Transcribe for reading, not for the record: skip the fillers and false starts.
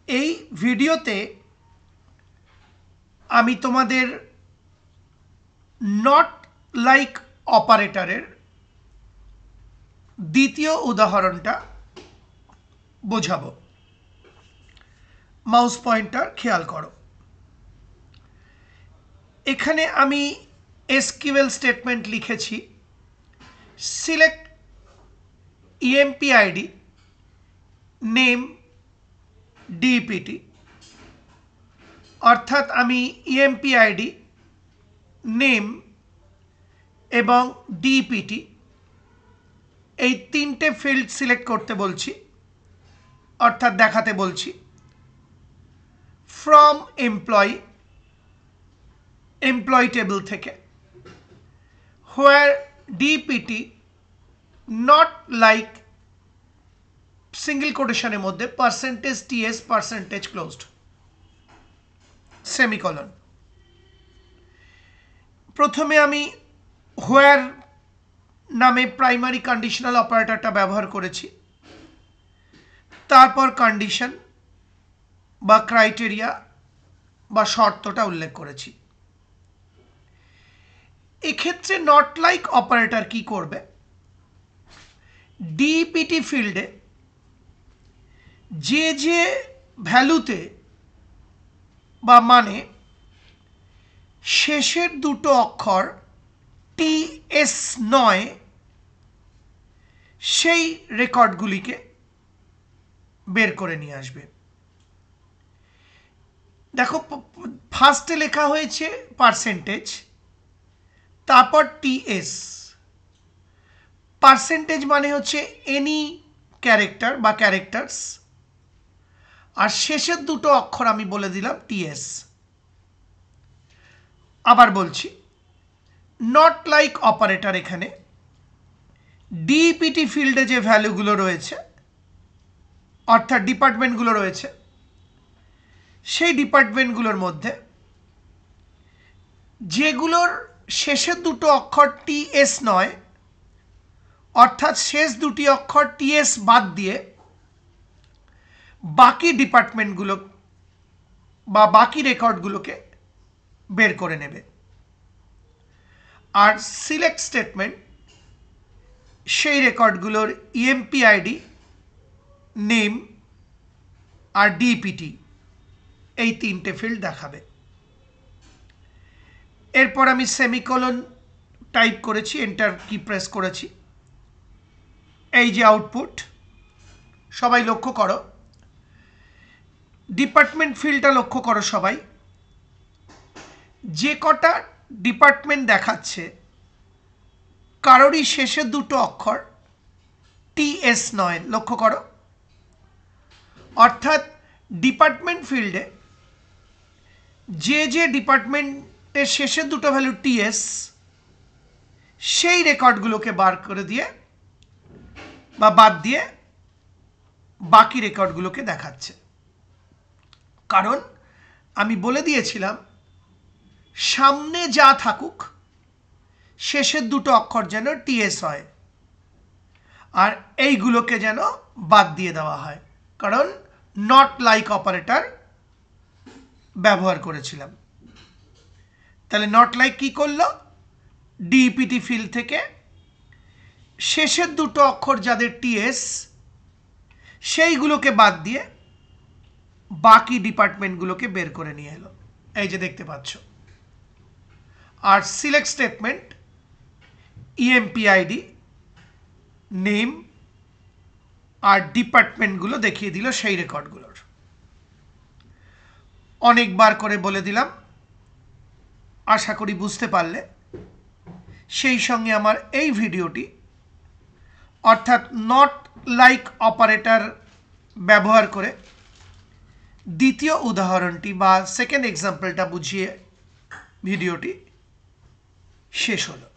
এই ভিডিওতে আমি তোমাদের নট লাইক অপারেটরের দ্বিতীয় উদাহরণটা বোঝাবো। মাউস পয়েন্টার খেয়াল করো। এখানে আমি এসকিউএল স্টেটমেন্ট লিখেছি, select EMP ID name DPT, অর্থাৎ আমি ইএমপি আইডি নেম এবং ডিপিটি এই তিনটে ফিল্ড সিলেক্ট করতে বলছি, অর্থাৎ দেখাতে বলছি। ফ্রম এমপ্লয়ি টেবিল থেকে, where DPT not like single কোটেশনের মধ্যে percentage TS percentage closed semicolon. প্রথমে আমি হোয়ার নামে প্রাইমারি কন্ডিশনাল অপারেটরটা ব্যবহার করেছি, তারপর কন্ডিশন বা ক্রাইটেরিয়া বা শর্তটা উল্লেখ করেছি। এক্ষেত্রে নট লাইক অপারেটর কি করবে, ডিপিটি ফিল্ডে যে যে ভ্যালুতে বা মানে শেষের দুটো অক্ষর টিএস নয়, সেই রেকর্ডগুলিকে বের করে নিয়ে আসবে। দেখো, ফার্স্টে লেখা হয়েছে পার্সেন্টেজ, তারপর টিএস। পার্সেন্টেজ মানে হচ্ছে এনি ক্যারেক্টার বা ক্যারেক্টার্স, আর শেষের দুটো অক্ষর আমি বলে দিলাম টিএস। আবার বলছি, নট লাইক অপারেটর এখানে ডিপিটি ফিল্ডে যে ভ্যালুগুলো রয়েছে, অর্থাৎ ডিপার্টমেন্টগুলো রয়েছে, সেই ডিপার্টমেন্টগুলোর মধ্যে যেগুলোর শেষের দুটো অক্ষর টিএস নয়, অর্থাৎ শেষ দুটি অক্ষর টিএস বাদ দিয়ে বাকি ডিপার্টমেন্টগুলো বা বাকি রেকর্ডগুলোকে বের করে নেবে। আর সিলেক্ট স্টেটমেন্ট সেই রেকর্ডগুলোর ইএমপি আইডি নেম আর ডিপিটি এই তিনটে ফিল্ড দেখাবে। এরপর আমি সেমিকোলন টাইপ করেছি, এন্টার কি প্রেস করেছি। এই যে আউটপুট, সবাই লক্ষ্য করো, ডিপার্টমেন্ট ফিল্ডটা লক্ষ্য করো সবাই। যে কটা ডিপার্টমেন্ট দেখাচ্ছে কারোরই শেষের দুটো অক্ষর টিএস নয়, লক্ষ্য করো। অর্থাৎ ডিপার্টমেন্ট ফিল্ডে যে যে ডিপার্টমেন্টের শেষের দুটো ভ্যালু টিএস, সেই রেকর্ডগুলোকে বার করে দিয়ে বা বাদ দিয়ে বাকি রেকর্ডগুলোকে দেখাচ্ছে। কারণ আমি বলে দিয়েছিলাম সামনে যা থাকুক শেষের দুটো অক্ষর যেন টিএস হয়, আর এইগুলোকে যেন বাদ দিয়ে দেওয়া হয়, কারণ নট লাইক অপারেটর ব্যবহার করেছিলাম। তাহলে নট লাইক কি করলো, ডিপিটি ফিল্ড থেকে শেষের দুটো অক্ষর যাদের টিএস, সেইগুলোকে বাদ দিয়ে বাকি ডিপার্টমেন্টগুলোকে বের করে নিয়ে এলো, এই যে দেখতে পাচ্ছ। আর select statement EMP ID name আর ডিপার্টমেন্টগুলো দেখিয়ে দিল সেই রেকর্ডগুলোর। অনেকবার করে বলে দিলাম, আশা করি বুঝতে পারলে। সেই সঙ্গে আমার এই ভিডিওটি, অর্থাৎ নট লাইক অপারেটর ব্যবহার করে দ্বিতীয় উদাহরণটি বা সেকেন্ড এক্সাম্পলটা বুঝিয়ে ভিডিওটি শেষ হলো।